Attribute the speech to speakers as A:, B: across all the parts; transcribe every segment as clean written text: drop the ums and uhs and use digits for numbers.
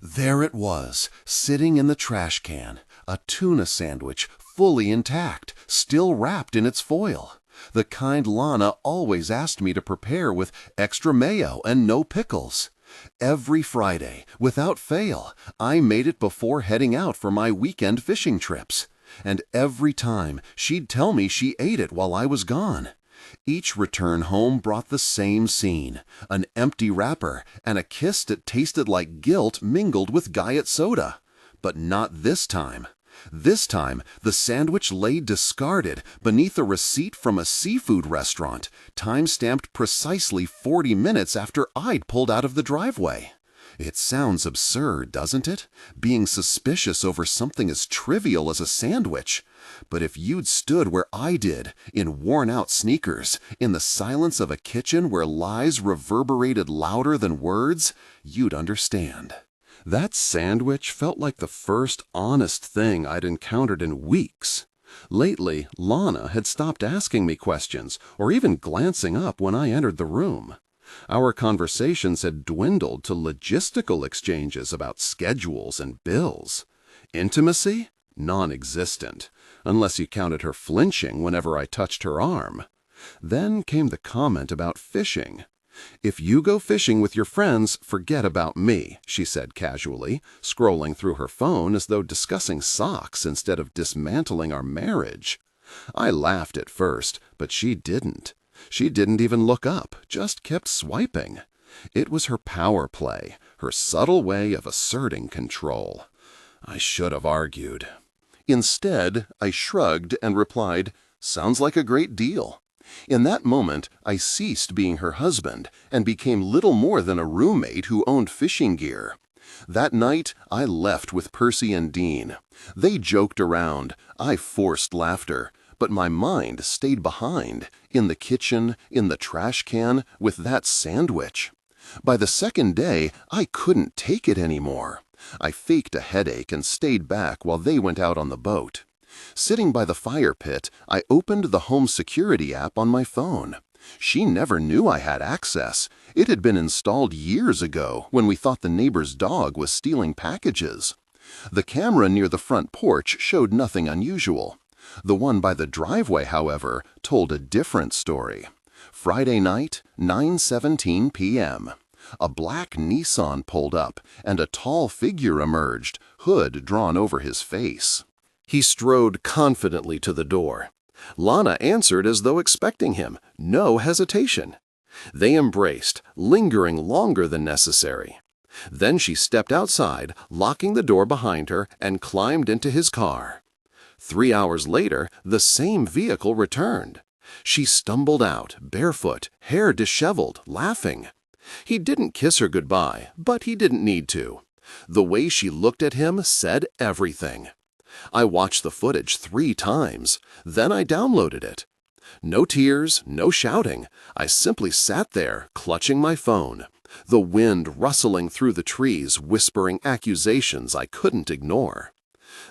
A: There it was, sitting in the trash can, a tuna sandwich, fully intact, still wrapped in its foil. The kind Lana always asked me to prepare with extra mayo and no pickles. Every Friday, without fail, I made it before heading out for my weekend fishing trips. And every time, she'd tell me she ate it while I was gone. Each return home brought the same scene, an empty wrapper and a kiss that tasted like guilt mingled with diet soda. But not this time. This time, the sandwich lay discarded beneath a receipt from a seafood restaurant, time-stamped precisely 40 minutes after I'd pulled out of the driveway. It sounds absurd, doesn't it? Being suspicious over something as trivial as a sandwich. But if you'd stood where I did, in worn-out sneakers, in the silence of a kitchen where lies reverberated louder than words, you'd understand. That sandwich felt like the first honest thing I'd encountered in weeks. Lately, Lana had stopped asking me questions or even glancing up when I entered the room. Our conversations had dwindled to logistical exchanges about schedules and bills. Intimacy? Non-existent, unless you counted her flinching whenever I touched her arm. Then came the comment about fishing. "If you go fishing with your friends, forget about me," she said casually, scrolling through her phone as though discussing socks instead of dismantling our marriage. I laughed at first, but she didn't. She didn't even look up, just kept swiping. It was her power play, her subtle way of asserting control. I should have argued. Instead, I shrugged and replied, "Sounds like a great deal." In that moment, I ceased being her husband and became little more than a roommate who owned fishing gear. That night, I left with Percy and Dean. They joked around. I forced laughter. But my mind stayed behind, in the kitchen, in the trash can, with that sandwich. By the second day, I couldn't take it anymore. I faked a headache and stayed back while they went out on the boat. Sitting by the fire pit, I opened the home security app on my phone. She never knew I had access. It had been installed years ago when we thought the neighbor's dog was stealing packages. The camera near the front porch showed nothing unusual. The one by the driveway, however, told a different story. Friday night, 9:17 p.m. A black Nissan pulled up, and a tall figure emerged, hood drawn over his face. He strode confidently to the door. Lana answered as though expecting him, no hesitation. They embraced, lingering longer than necessary. Then she stepped outside, locking the door behind her, and climbed into his car. 3 hours later, the same vehicle returned. She stumbled out, barefoot, hair disheveled, laughing. He didn't kiss her goodbye, but he didn't need to. The way she looked at him said everything. I watched the footage 3 times, then I downloaded it. No tears, no shouting. I simply sat there, clutching my phone. The wind rustling through the trees, whispering accusations I couldn't ignore.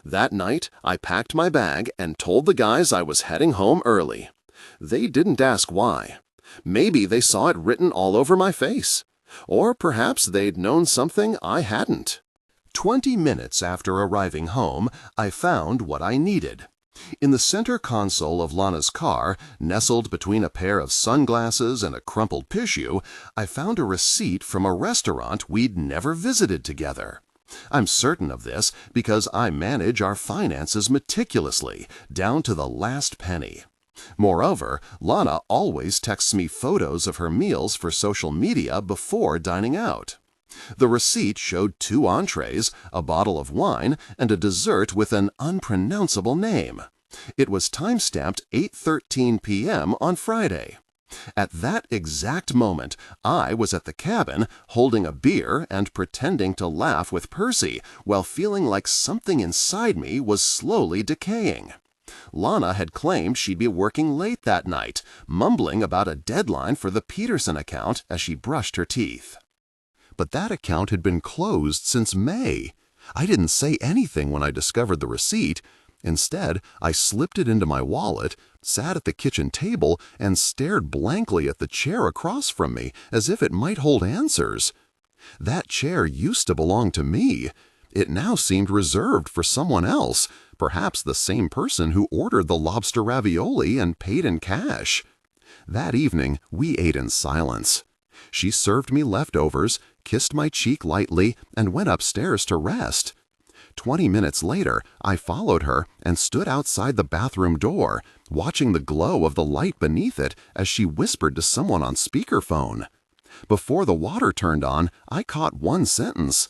A: That night, I packed my bag and told the guys I was heading home early. They didn't ask why. Maybe they saw it written all over my face. Or perhaps they'd known something I hadn't. 20 minutes after arriving home, I found what I needed. In the center console of Lana's car, nestled between a pair of sunglasses and a crumpled tissue, I found a receipt from a restaurant we'd never visited together. I'm certain of this because I manage our finances meticulously, down to the last penny. Moreover, Lana always texts me photos of her meals for social media before dining out. The receipt showed 2 entrees, a bottle of wine, and a dessert with an unpronounceable name. It was time-stamped 8:13 p.m. on Friday. At that exact moment, I was at the cabin, holding a beer and pretending to laugh with Percy, while feeling like something inside me was slowly decaying. Lana had claimed she'd be working late that night, mumbling about a deadline for the Peterson account as she brushed her teeth. But that account had been closed since May. I didn't say anything when I discovered the receipt. Instead, I slipped it into my wallet, sat at the kitchen table, and stared blankly at the chair across from me as if it might hold answers. That chair used to belong to me. It now seemed reserved for someone else, perhaps the same person who ordered the lobster ravioli and paid in cash. That evening, we ate in silence. She served me leftovers, kissed my cheek lightly, and went upstairs to rest. 20 minutes later, I followed her and stood outside the bathroom door, watching the glow of the light beneath it as she whispered to someone on speakerphone. Before the water turned on, I caught one sentence.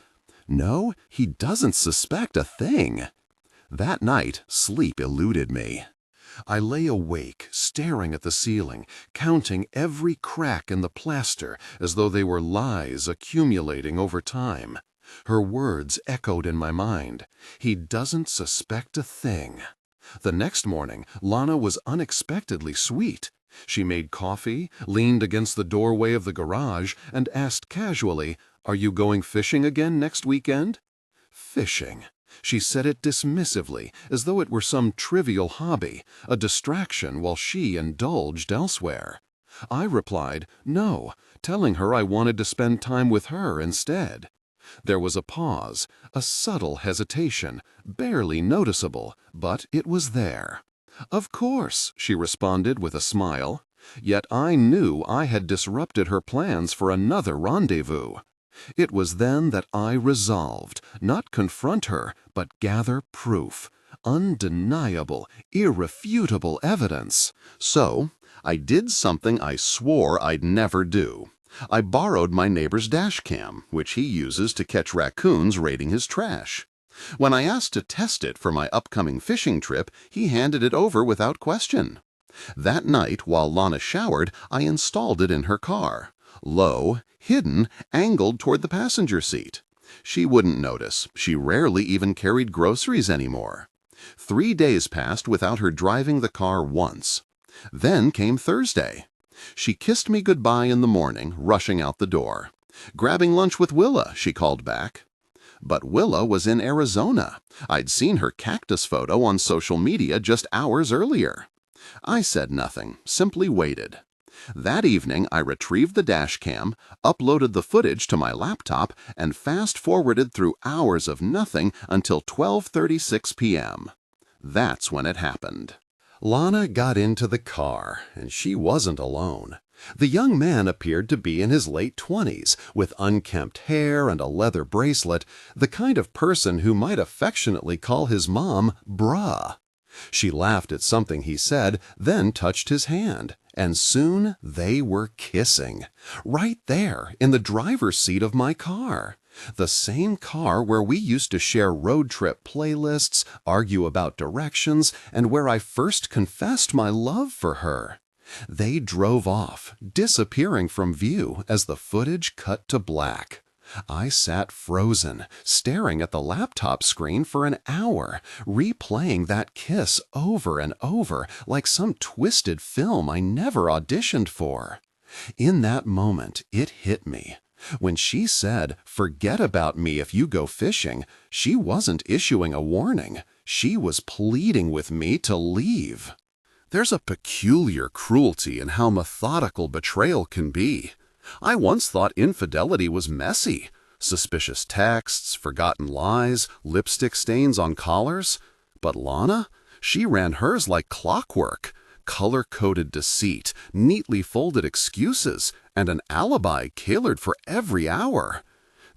A: "No, he doesn't suspect a thing." That night, sleep eluded me. I lay awake, staring at the ceiling, counting every crack in the plaster as though they were lies accumulating over time. Her words echoed in my mind. He doesn't suspect a thing. The next morning, Lana was unexpectedly sweet. She made coffee, leaned against the doorway of the garage, and asked casually, "Are you going fishing again next weekend?" Fishing. She said it dismissively, as though it were some trivial hobby, a distraction while she indulged elsewhere. I replied, no, telling her I wanted to spend time with her instead. There was a pause, a subtle hesitation, barely noticeable, but it was there. "Of course," she responded with a smile. Yet I knew I had disrupted her plans for another rendezvous. It was then that I resolved, not confront her, but gather proof, undeniable, irrefutable evidence. So, I did something I swore I'd never do. I borrowed my neighbor's dash cam, which he uses to catch raccoons raiding his trash. When I asked to test it for my upcoming fishing trip, he handed it over without question. That night, while Lana showered, I installed it in her car. Low, hidden, angled toward the passenger seat. She wouldn't notice. She rarely even carried groceries anymore. 3 days passed without her driving the car once. Then came Thursday. She kissed me goodbye in the morning, rushing out the door. "Grabbing lunch with Willa," she called back. But Willa was in Arizona. I'd seen her cactus photo on social media just hours earlier. I said nothing, simply waited. That evening, I retrieved the dash cam, uploaded the footage to my laptop, and fast-forwarded through hours of nothing until 12:36 p.m. That's when it happened. Lana got into the car, and she wasn't alone. The young man appeared to be in his late 20s, with unkempt hair and a leather bracelet, the kind of person who might affectionately call his mom "bruh." She laughed at something he said, then touched his hand, and soon they were kissing. Right there, in the driver's seat of my car. The same car where we used to share road trip playlists, argue about directions, and where I first confessed my love for her. They drove off, disappearing from view as the footage cut to black. I sat frozen, staring at the laptop screen for an hour, replaying that kiss over and over like some twisted film I never auditioned for. In that moment, it hit me. When she said, "Forget about me if you go fishing," she wasn't issuing a warning. She was pleading with me to leave. There's a peculiar cruelty in how methodical betrayal can be. I once thought infidelity was messy. Suspicious texts, forgotten lies, lipstick stains on collars. But Lana? She ran hers like clockwork. Color-coded deceit, neatly folded excuses, and an alibi tailored for every hour.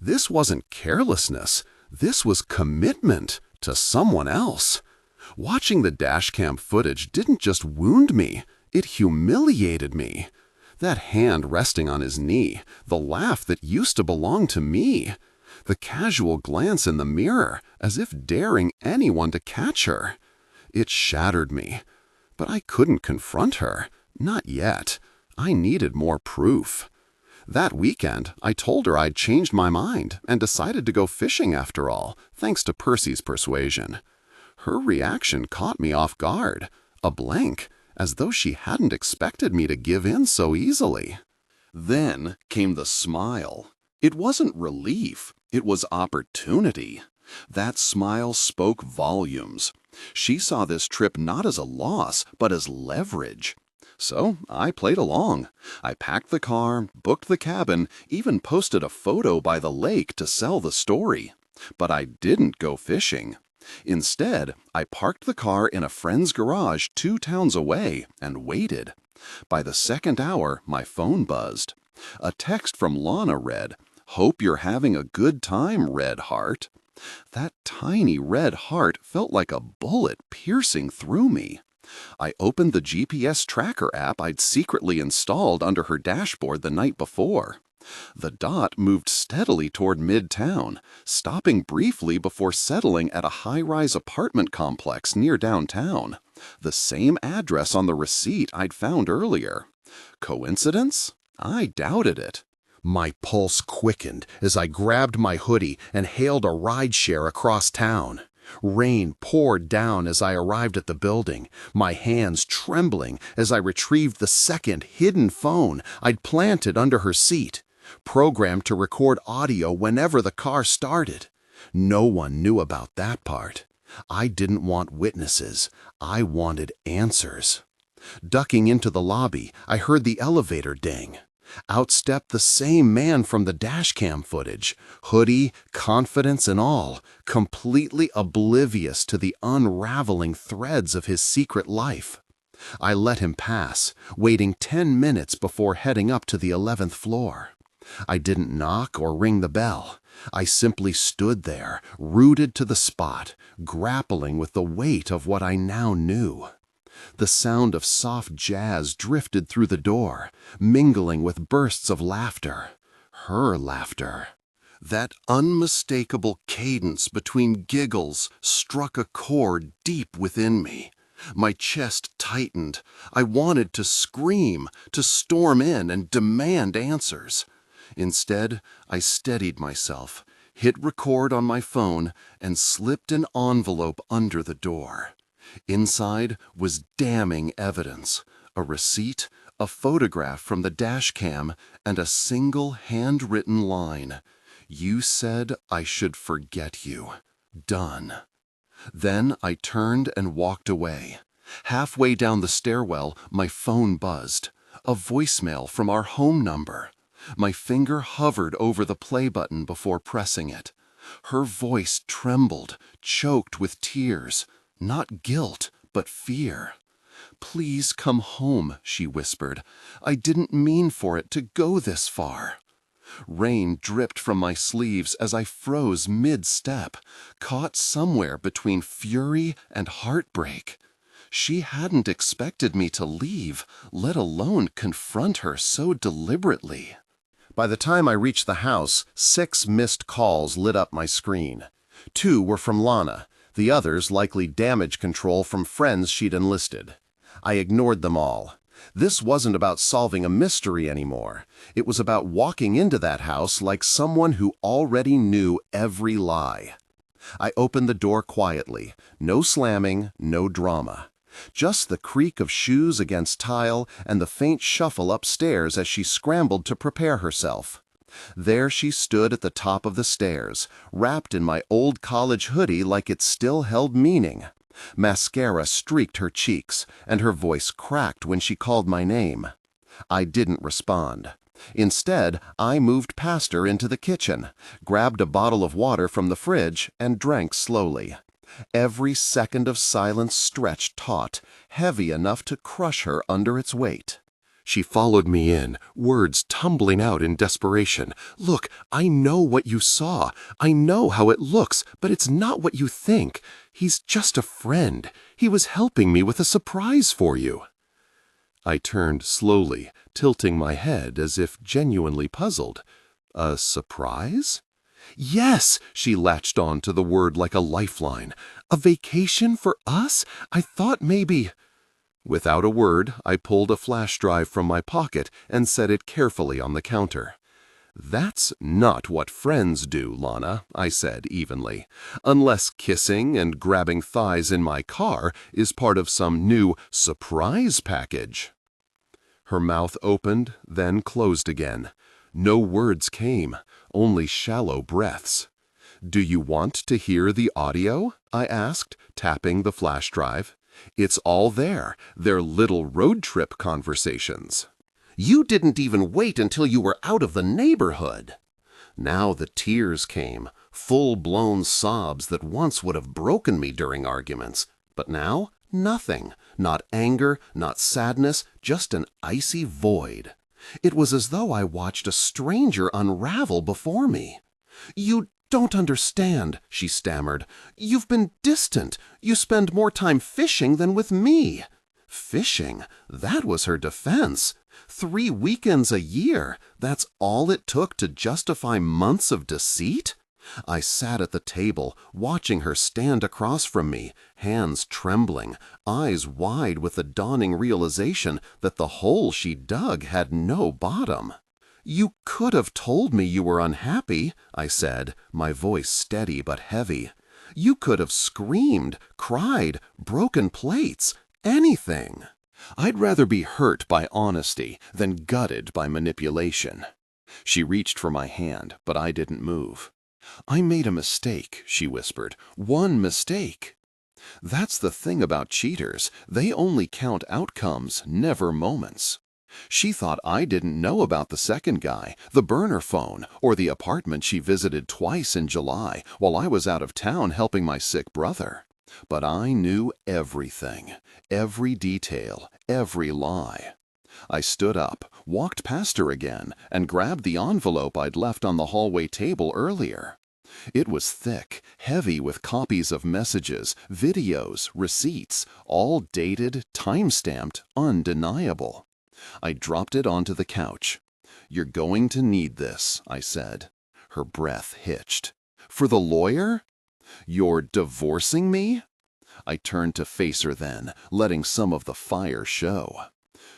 A: This wasn't carelessness. This was commitment to someone else. Watching the dashcam footage didn't just wound me, it humiliated me. That hand resting on his knee, the laugh that used to belong to me, the casual glance in the mirror, as if daring anyone to catch her. It shattered me. But I couldn't confront her. Not yet. I needed more proof. That weekend, I told her I'd changed my mind and decided to go fishing after all, thanks to Percy's persuasion. Her reaction caught me off guard, a blank, as though she hadn't expected me to give in so easily. Then came the smile. It wasn't relief, it was opportunity. That smile spoke volumes. She saw this trip not as a loss, but as leverage. So I played along. I packed the car, booked the cabin, even posted a photo by the lake to sell the story. But I didn't go fishing. Instead, I parked the car in a friend's garage 2 towns away and waited. By the second hour, my phone buzzed. A text from Lana read, "Hope you're having a good time, Red Heart." That tiny red heart felt like a bullet piercing through me. I opened the GPS tracker app I'd secretly installed under her dashboard the night before. The dot moved steadily toward midtown, stopping briefly before settling at a high-rise apartment complex near downtown. The same address on the receipt I'd found earlier. Coincidence? I doubted it. My pulse quickened as I grabbed my hoodie and hailed a rideshare across town. Rain poured down as I arrived at the building, my hands trembling as I retrieved the second hidden phone I'd planted under her seat, programmed to record audio whenever the car started. No one knew about that part. I didn't want witnesses. I wanted answers. Ducking into the lobby, I heard the elevator ding. Out stepped the same man from the dashcam footage, hoodie, confidence and all, completely oblivious to the unraveling threads of his secret life. I let him pass, waiting 10 minutes before heading up to the 11th floor. I didn't knock or ring the bell. I simply stood there, rooted to the spot, grappling with the weight of what I now knew. The sound of soft jazz drifted through the door, mingling with bursts of laughter. Her laughter. That unmistakable cadence between giggles struck a chord deep within me. My chest tightened. I wanted to scream, to storm in and demand answers. Instead, I steadied myself, hit record on my phone, and slipped an envelope under the door. Inside was damning evidence, a receipt, a photograph from the dash cam, and a single handwritten line. "You said I should forget you. Done." Then I turned and walked away. Halfway down the stairwell, my phone buzzed. A voicemail from our home number. My finger hovered over the play button before pressing it. Her voice trembled, choked with tears. Not guilt, but fear. "Please come home," she whispered. "I didn't mean for it to go this far." Rain dripped from my sleeves as I froze mid-step, caught somewhere between fury and heartbreak. She hadn't expected me to leave, let alone confront her so deliberately. By the time I reached the house, 6 missed calls lit up my screen. 2 were from Lana. The others likely damage control from friends she'd enlisted. I ignored them all. This wasn't about solving a mystery anymore. It was about walking into that house like someone who already knew every lie. I opened the door quietly. No slamming, no drama. Just the creak of shoes against tile and the faint shuffle upstairs as she scrambled to prepare herself. There she stood at the top of the stairs, wrapped in my old college hoodie like it still held meaning. Mascara streaked her cheeks, and her voice cracked when she called my name. I didn't respond. Instead, I moved past her into the kitchen, grabbed a bottle of water from the fridge, and drank slowly. Every second of silence stretched taut, heavy enough to crush her under its weight. She followed me in, words tumbling out in desperation. "Look, I know what you saw. I know how it looks, but it's not what you think. He's just a friend. He was helping me with a surprise for you." I turned slowly, tilting my head as if genuinely puzzled. "A surprise?" "Yes," she latched on to the word like a lifeline. "A vacation for us? I thought maybe—" Without a word, I pulled a flash drive from my pocket and set it carefully on the counter. "That's not what friends do, Lana," I said evenly, "unless kissing and grabbing thighs in my car is part of some new surprise package." Her mouth opened, then closed again. No words came, only shallow breaths. "Do you want to hear the audio?" I asked, tapping the flash drive. It's all there, their little road trip conversations. You didn't even wait until you were out of the neighborhood. Now the tears came, full-blown sobs that once would have broken me during arguments. But now, nothing. Not anger, not sadness, just an icy void. It was as though I watched a stranger unravel before me. "You don't understand," she stammered. "You've been distant. You spend more time fishing than with me." Fishing? That was her defense. 3 weekends a year. That's all it took to justify months of deceit? I sat at the table, watching her stand across from me, hands trembling, eyes wide with the dawning realization that the hole she dug had no bottom. "You could have told me you were unhappy," I said, my voice steady but heavy. "You could have screamed, cried, broken plates, anything. I'd rather be hurt by honesty than gutted by manipulation." She reached for my hand, but I didn't move. "I made a mistake," she whispered. "One mistake." That's the thing about cheaters. They only count outcomes, never moments. She thought I didn't know about the second guy, the burner phone, or the apartment she visited twice in July while I was out of town helping my sick brother. But I knew everything, every detail, every lie. I stood up, walked past her again, and grabbed the envelope I'd left on the hallway table earlier. It was thick, heavy with copies of messages, videos, receipts, all dated, time-stamped, undeniable. I dropped it onto the couch. "You're going to need this," I said. Her breath hitched. "For the lawyer? You're divorcing me?" I turned to face her then, letting some of the fire show.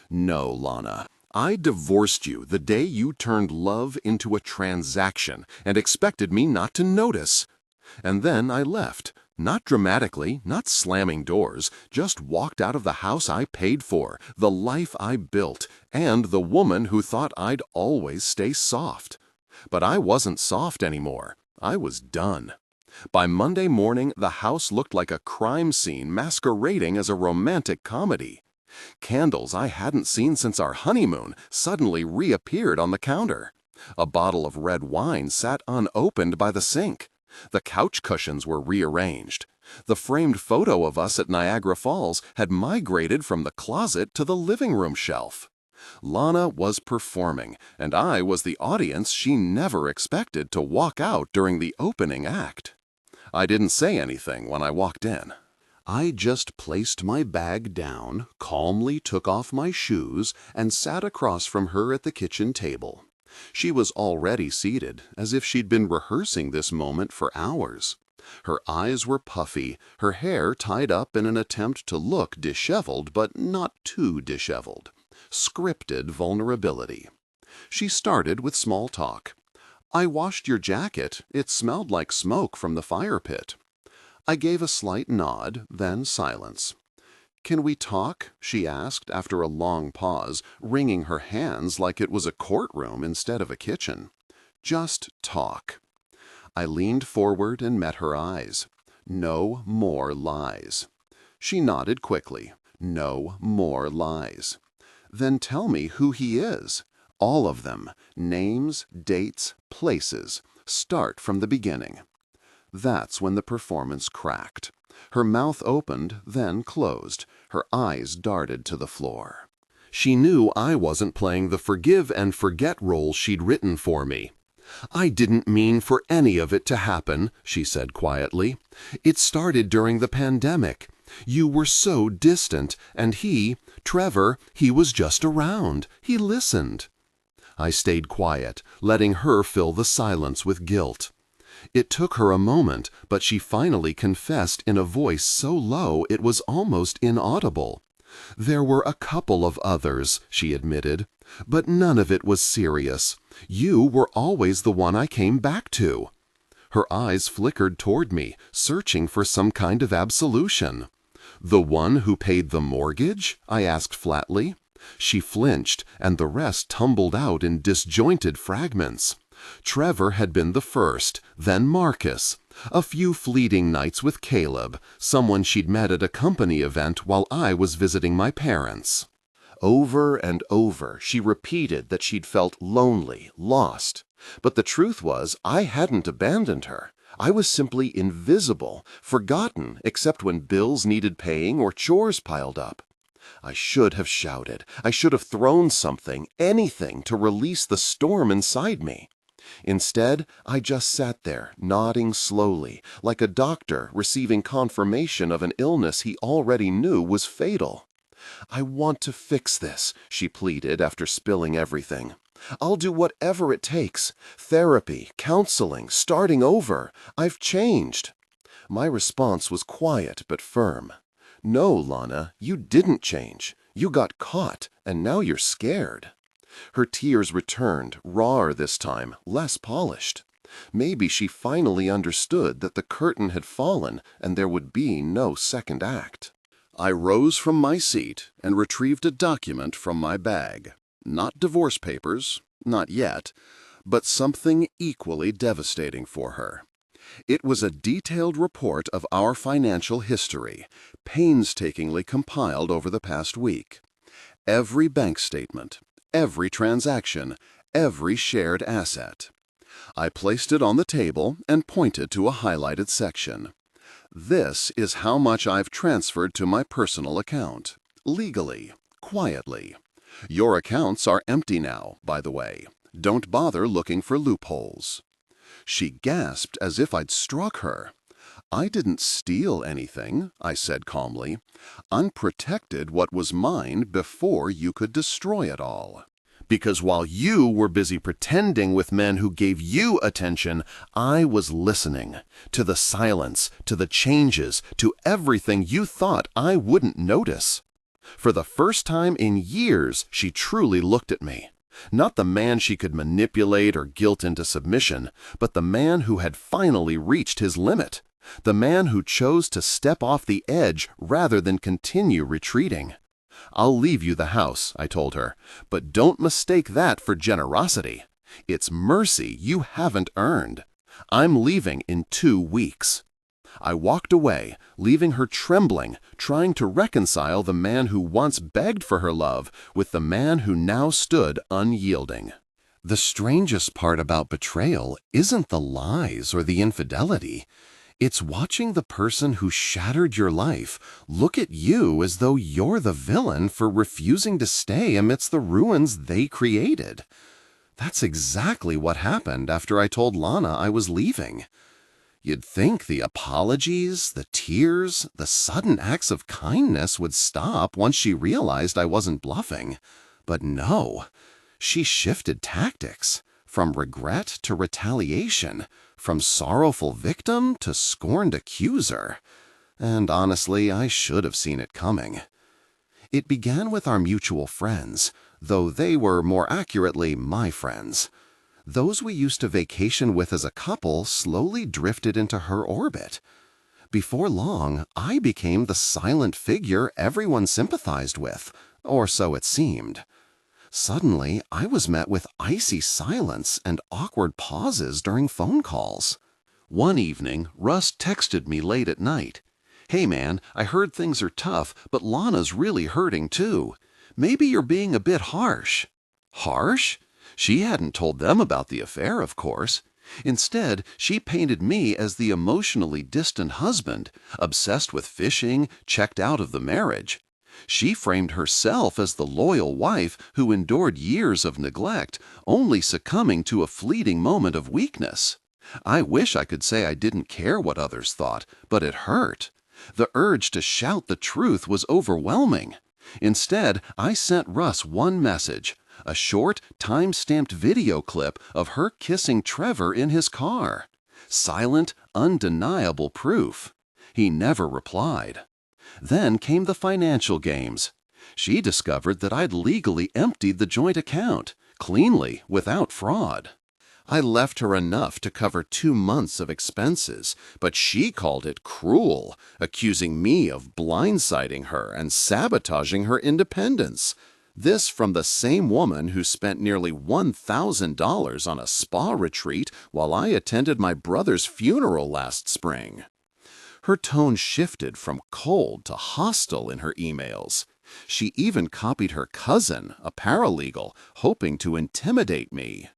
A: "No, Lana. I divorced you the day you turned love into a transaction and expected me not to notice. And then I left, not dramatically, not slamming doors, just walked out of the house I paid for, the life I built, and the woman who thought I'd always stay soft. But I wasn't soft anymore. I was done. By Monday morning, the house looked like a crime scene masquerading as a romantic comedy. Candles I hadn't seen since our honeymoon suddenly reappeared on the counter. A bottle of red wine sat unopened by the sink. The couch cushions were rearranged. The framed photo of us at Niagara Falls had migrated from the closet to the living room shelf. Lana was performing, and I was the audience she never expected to walk out during the opening act. I didn't say anything when I walked in. I just placed my bag down, calmly took off my shoes, and sat across from her at the kitchen table. She was already seated, as if she'd been rehearsing this moment for hours. Her eyes were puffy, her hair tied up in an attempt to look disheveled, but not too disheveled. Scripted vulnerability. She started with small talk. "I washed your jacket. It smelled like smoke from the fire pit." I gave a slight nod, then silence. "Can we talk?" she asked after a long pause, wringing her hands like it was a courtroom instead of a kitchen. "Just talk." I leaned forward and met her eyes. "No more lies." She nodded quickly. "No more lies." "Then tell me who he is. All of them. Names, dates, places. Start from the beginning." That's when the performance cracked. Her mouth opened, then closed. Her eyes darted to the floor. She knew I wasn't playing the forgive and forget role she'd written for me. "I didn't mean for any of it to happen," she said quietly. "It started during the pandemic. You were so distant, and Trevor, he was just around. He listened." I stayed quiet, letting her fill the silence with guilt. It took her a moment, but she finally confessed in a voice so low it was almost inaudible. "There were a couple of others," she admitted, "but none of it was serious. You were always the one I came back to." Her eyes flickered toward me, searching for some kind of absolution. "The one who paid the mortgage?" I asked flatly. She flinched, and the rest tumbled out in disjointed fragments. Trevor had been the first, then Marcus. A few fleeting nights with Caleb, someone she'd met at a company event while I was visiting my parents. Over and over, she repeated that she'd felt lonely, lost. But the truth was, I hadn't abandoned her. I was simply invisible, forgotten except when bills needed paying or chores piled up. I should have shouted. I should have thrown something, anything, to release the storm inside me. Instead, I just sat there, nodding slowly, like a doctor receiving confirmation of an illness he already knew was fatal. "I want to fix this," she pleaded after spilling everything. "I'll do whatever it takes. Therapy, counseling, starting over. I've changed." My response was quiet but firm. "No, Lana, you didn't change. You got caught, and now you're scared." Her tears returned, rawer this time, less polished. Maybe she finally understood that the curtain had fallen and there would be no second act. I rose from my seat and retrieved a document from my bag. Not divorce papers, not yet, but something equally devastating for her. It was a detailed report of our financial history, painstakingly compiled over the past week. Every bank statement, every transaction, every shared asset. I placed it on the table and pointed to a highlighted section. "This is how much I've transferred to my personal account, legally, quietly. Your accounts are empty now, by the way. Don't bother looking for loopholes." She gasped as if I'd struck her. "I didn't steal anything," I said calmly. "Unprotected what was mine before you could destroy it all. Because while you were busy pretending with men who gave you attention, I was listening. To the silence, to the changes, to everything you thought I wouldn't notice." For the first time in years, she truly looked at me. Not the man she could manipulate or guilt into submission, but the man who had finally reached his limit. The man who chose to step off the edge rather than continue retreating. "I'll leave you the house," I told her, "but don't mistake that for generosity. It's mercy you haven't earned. I'm leaving in 2 weeks." I walked away, leaving her trembling, trying to reconcile the man who once begged for her love with the man who now stood unyielding. The strangest part about betrayal isn't the lies or the infidelity. It's watching the person who shattered your life look at you as though you're the villain for refusing to stay amidst the ruins they created. That's exactly what happened after I told Lana I was leaving. You'd think the apologies, the tears, the sudden acts of kindness would stop once she realized I wasn't bluffing. But no, she shifted tactics, from regret to retaliation, from sorrowful victim to scorned accuser. And honestly, I should have seen it coming. It began with our mutual friends, though they were more accurately my friends. Those we used to vacation with as a couple slowly drifted into her orbit. Before long, I became the silent figure everyone sympathized with, or so it seemed. Suddenly, I was met with icy silence and awkward pauses during phone calls. One evening, Russ texted me late at night. "Hey man, I heard things are tough, but Lana's really hurting too. Maybe you're being a bit harsh." Harsh? She hadn't told them about the affair, of course. Instead, she painted me as the emotionally distant husband, obsessed with fishing, checked out of the marriage. She framed herself as the loyal wife who endured years of neglect, only succumbing to a fleeting moment of weakness. I wish I could say I didn't care what others thought, but it hurt. The urge to shout the truth was overwhelming. Instead, I sent Russ one message. A short, time-stamped video clip of her kissing Trevor in his car. Silent, undeniable proof. He never replied. Then came the financial games. She discovered that I'd legally emptied the joint account, cleanly, without fraud. I left her enough to cover 2 months of expenses, but she called it cruel, accusing me of blindsiding her and sabotaging her independence. This from the same woman who spent nearly $1,000 on a spa retreat while I attended my brother's funeral last spring. Her tone shifted from cold to hostile in her emails. She even copied her cousin, a paralegal, hoping to intimidate me.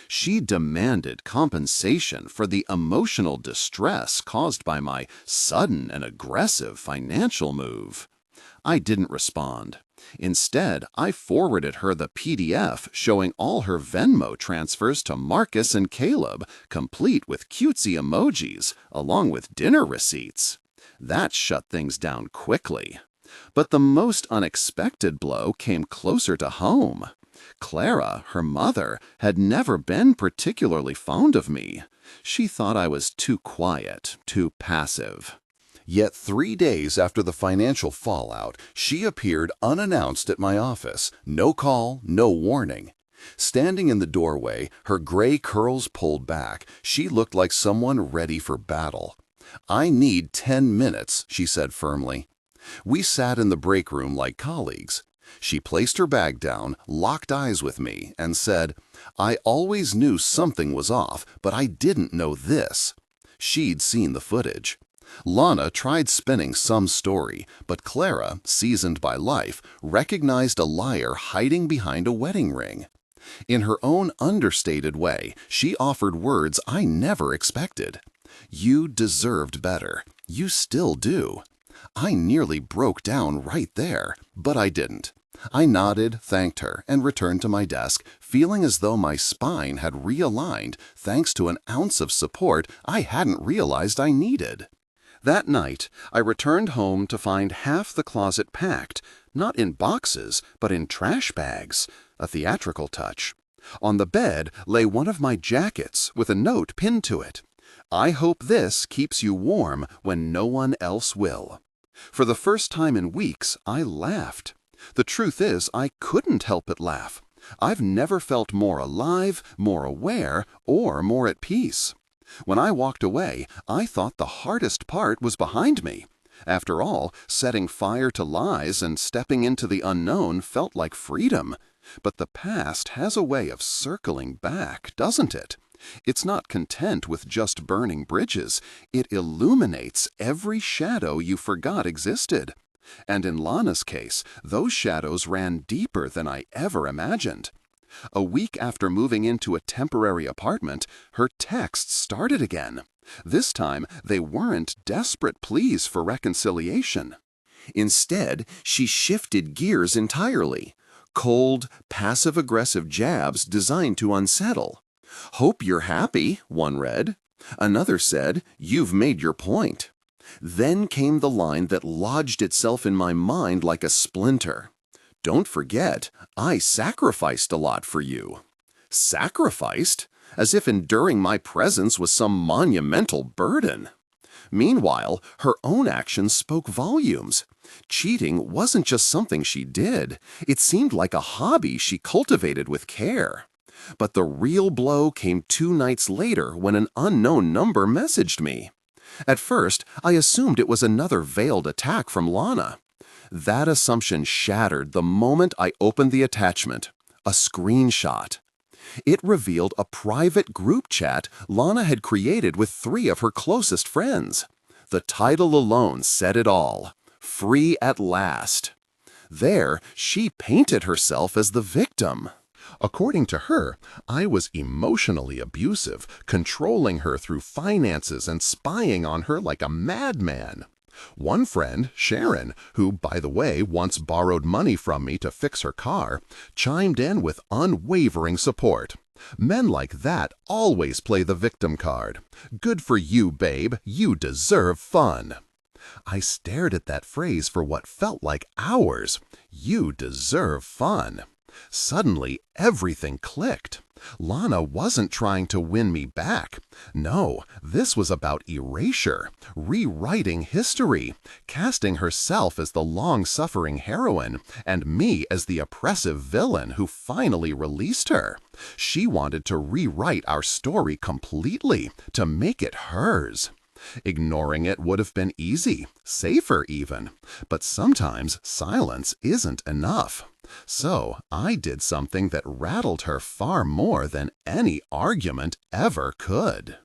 A: She demanded compensation for the emotional distress caused by my sudden and aggressive financial move. I didn't respond. Instead, I forwarded her the PDF showing all her Venmo transfers to Marcus and Caleb, complete with cutesy emojis, along with dinner receipts. That shut things down quickly. But the most unexpected blow came closer to home. Clara, her mother, had never been particularly fond of me. She thought I was too quiet, too passive. Yet 3 days after the financial fallout, she appeared unannounced at my office. No call, no warning. Standing in the doorway, her gray curls pulled back, she looked like someone ready for battle. "I need 10 minutes," she said firmly. We sat in the break room like colleagues. She placed her bag down, locked eyes with me, and said, "I always knew something was off, but I didn't know this." She'd seen the footage. Lana tried spinning some story, but Clara, seasoned by life, recognized a liar hiding behind a wedding ring. In her own understated way, she offered words I never expected. "You deserved better. You still do." I nearly broke down right there, but I didn't. I nodded, thanked her, and returned to my desk, feeling as though my spine had realigned thanks to an ounce of support I hadn't realized I needed. That night, I returned home to find half the closet packed, not in boxes, but in trash bags, a theatrical touch. On the bed lay one of my jackets with a note pinned to it. "I hope this keeps you warm when no one else will." For the first time in weeks, I laughed. The truth is, I couldn't help but laugh. I've never felt more alive, more aware, or more at peace. When I walked away, I thought the hardest part was behind me. After all, setting fire to lies and stepping into the unknown felt like freedom. But the past has a way of circling back, doesn't it? It's not content with just burning bridges. It illuminates every shadow you forgot existed. And in Lana's case, those shadows ran deeper than I ever imagined. A week after moving into a temporary apartment, her texts started again. This time, they weren't desperate pleas for reconciliation. Instead, she shifted gears entirely. Cold, passive-aggressive jabs designed to unsettle. "Hope you're happy," one read. Another said, "You've made your point." Then came the line that lodged itself in my mind like a splinter. "Don't forget, I sacrificed a lot for you." Sacrificed? As if enduring my presence was some monumental burden. Meanwhile, her own actions spoke volumes. Cheating wasn't just something she did. It seemed like a hobby she cultivated with care. But the real blow came 2 nights later when an unknown number messaged me. At first, I assumed it was another veiled attack from Lana. That assumption shattered the moment I opened the attachment, a screenshot. It revealed a private group chat Lana had created with 3 of her closest friends. The title alone said it all. Free at last. There, she painted herself as the victim. According to her, I was emotionally abusive, controlling her through finances and spying on her like a madman. One friend, Sharon, who, by the way, once borrowed money from me to fix her car, chimed in with unwavering support. Men like that always play the victim card. "Good for you, babe. You deserve fun." I stared at that phrase for what felt like hours. You deserve fun. Suddenly, everything clicked. Lana wasn't trying to win me back. No, this was about erasure, rewriting history, casting herself as the long-suffering heroine, and me as the oppressive villain who finally released her. She wanted to rewrite our story completely, to make it hers. Ignoring it would have been easy, safer even, but sometimes silence isn't enough. So I did something that rattled her far more than any argument ever could.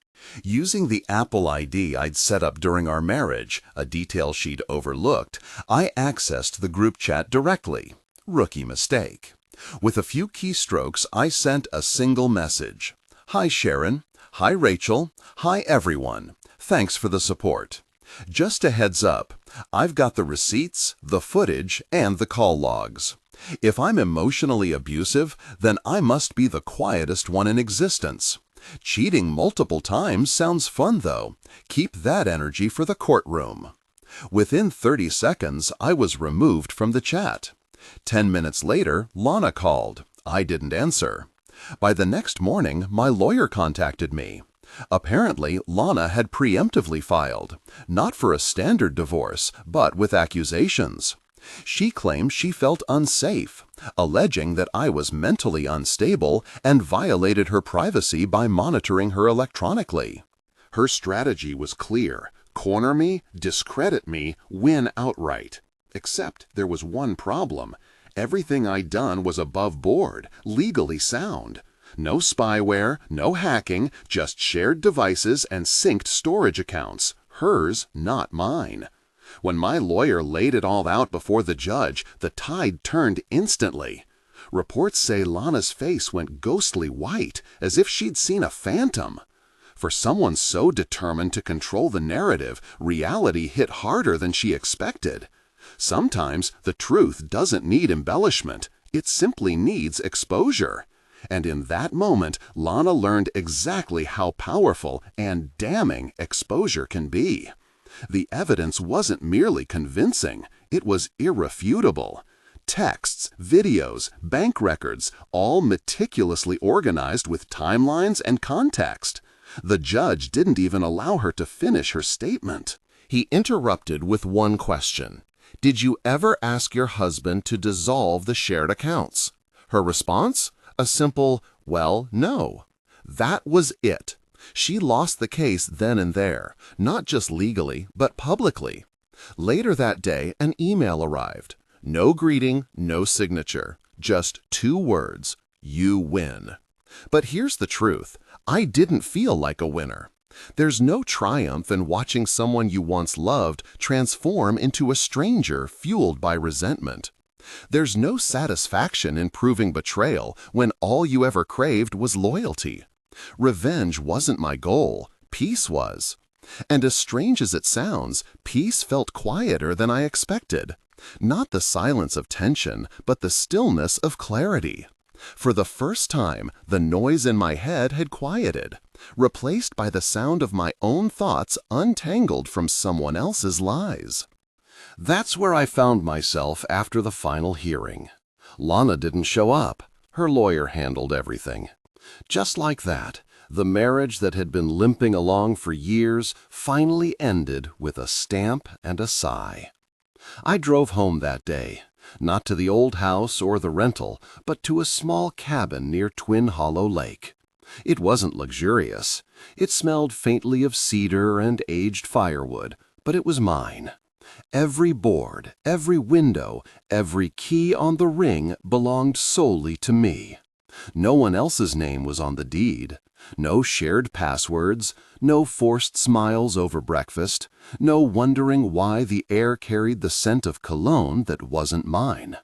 A: Using the Apple ID I'd set up during our marriage, a detail she'd overlooked, I accessed the group chat directly. Rookie mistake. With a few keystrokes, I sent a single message. Hi Sharon. Hi Rachel. Hi everyone. Thanks for the support. Just a heads up, I've got the receipts, the footage, and the call logs. If I'm emotionally abusive, then I must be the quietest one in existence. Cheating multiple times sounds fun though. Keep that energy for the courtroom. Within 30 seconds, I was removed from the chat. 10 minutes later, Lana called. I didn't answer. By the next morning, my lawyer contacted me. Apparently, Lana had preemptively filed, not for a standard divorce, but with accusations. She claimed she felt unsafe, alleging that I was mentally unstable and violated her privacy by monitoring her electronically. Her strategy was clear: corner me, discredit me, win outright. Except there was one problem. Everything I'd done was above board, legally sound. No spyware, no hacking, just shared devices and synced storage accounts. Hers, not mine. When my lawyer laid it all out before the judge, the tide turned instantly. Reports say Lana's face went ghostly white, as if she'd seen a phantom. For someone so determined to control the narrative, reality hit harder than she expected. Sometimes the truth doesn't need embellishment, it simply needs exposure. And in that moment, Lana learned exactly how powerful and damning exposure can be. The evidence wasn't merely convincing, it was irrefutable. Texts, videos, bank records, all meticulously organized with timelines and context. The judge didn't even allow her to finish her statement. He interrupted with one question. Did you ever ask your husband to dissolve the shared accounts? Her response? A simple, well, no. That was it. She lost the case then and there, not just legally, but publicly. Later that day, an email arrived. No greeting, no signature. Just 2 words. You win. But here's the truth. I didn't feel like a winner. There's no triumph in watching someone you once loved transform into a stranger fueled by resentment. There's no satisfaction in proving betrayal when all you ever craved was loyalty. Revenge wasn't my goal, peace was. And as strange as it sounds, peace felt quieter than I expected. Not the silence of tension, but the stillness of clarity. For the first time, the noise in my head had quieted, replaced by the sound of my own thoughts untangled from someone else's lies. That's where I found myself after the final hearing. Lana didn't show up. Her lawyer handled everything. Just like that, the marriage that had been limping along for years finally ended with a stamp and a sigh. I drove home that day, not to the old house or the rental, but to a small cabin near Twin Hollow Lake. It wasn't luxurious. It smelled faintly of cedar and aged firewood, but it was mine. Every board, every window, every key on the ring belonged solely to me. No one else's name was on the deed. No shared passwords, no forced smiles over breakfast, no wondering why the air carried the scent of cologne that wasn't mine.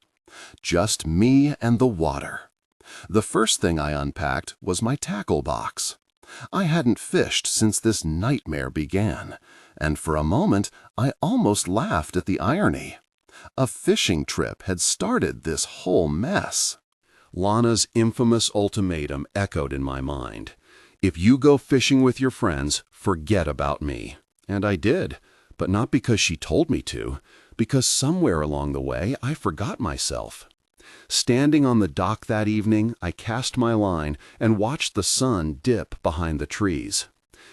A: Just me and the water. The first thing I unpacked was my tackle box. I hadn't fished since this nightmare began, and for a moment I almost laughed at the irony. A fishing trip had started this whole mess. Lana's infamous ultimatum echoed in my mind. If you go fishing with your friends, forget about me. And I did, but not because she told me to, because somewhere along the way I forgot myself. Standing on the dock that evening, I cast my line and watched the sun dip behind the trees.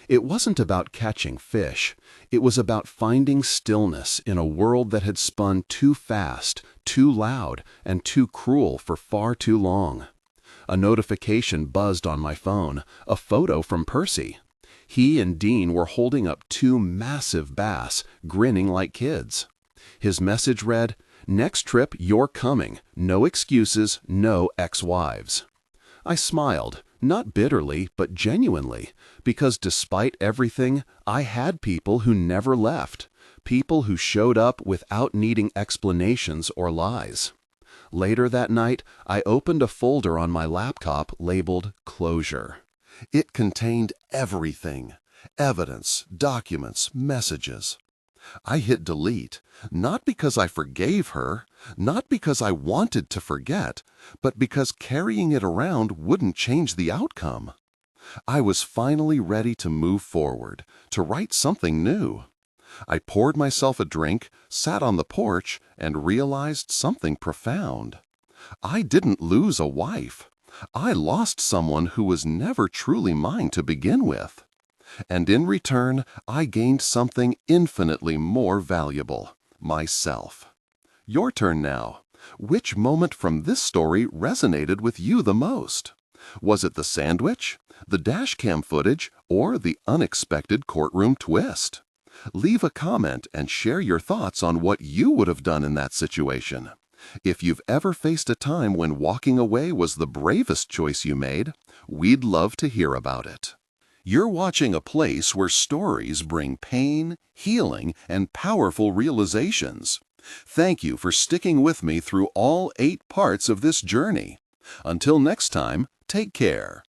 A: It wasn't about catching fish. It was about finding stillness in a world that had spun too fast, too loud, and too cruel for far too long. A notification buzzed on my phone, a photo from Percy. He and Dean were holding up two massive bass, grinning like kids. His message read, "Next trip, you're coming. No excuses, no ex-wives." I smiled, not bitterly, but genuinely, because despite everything, I had people who never left, people who showed up without needing explanations or lies. Later that night, I opened a folder on my laptop labeled Closure. It contained everything: evidence, documents, messages. I hit delete, not because I forgave her, not because I wanted to forget, but because carrying it around wouldn't change the outcome. I was finally ready to move forward, to write something new. I poured myself a drink, sat on the porch, and realized something profound. I didn't lose a wife. I lost someone who was never truly mine to begin with. And in return, I gained something infinitely more valuable: myself. Your turn now. Which moment from this story resonated with you the most? Was it the sandwich, the dashcam footage, or the unexpected courtroom twist? Leave a comment and share your thoughts on what you would have done in that situation. If you've ever faced a time when walking away was the bravest choice you made, we'd love to hear about it. You're watching a place where stories bring pain, healing, and powerful realizations. Thank you for sticking with me through all 8 parts of this journey. Until next time, take care.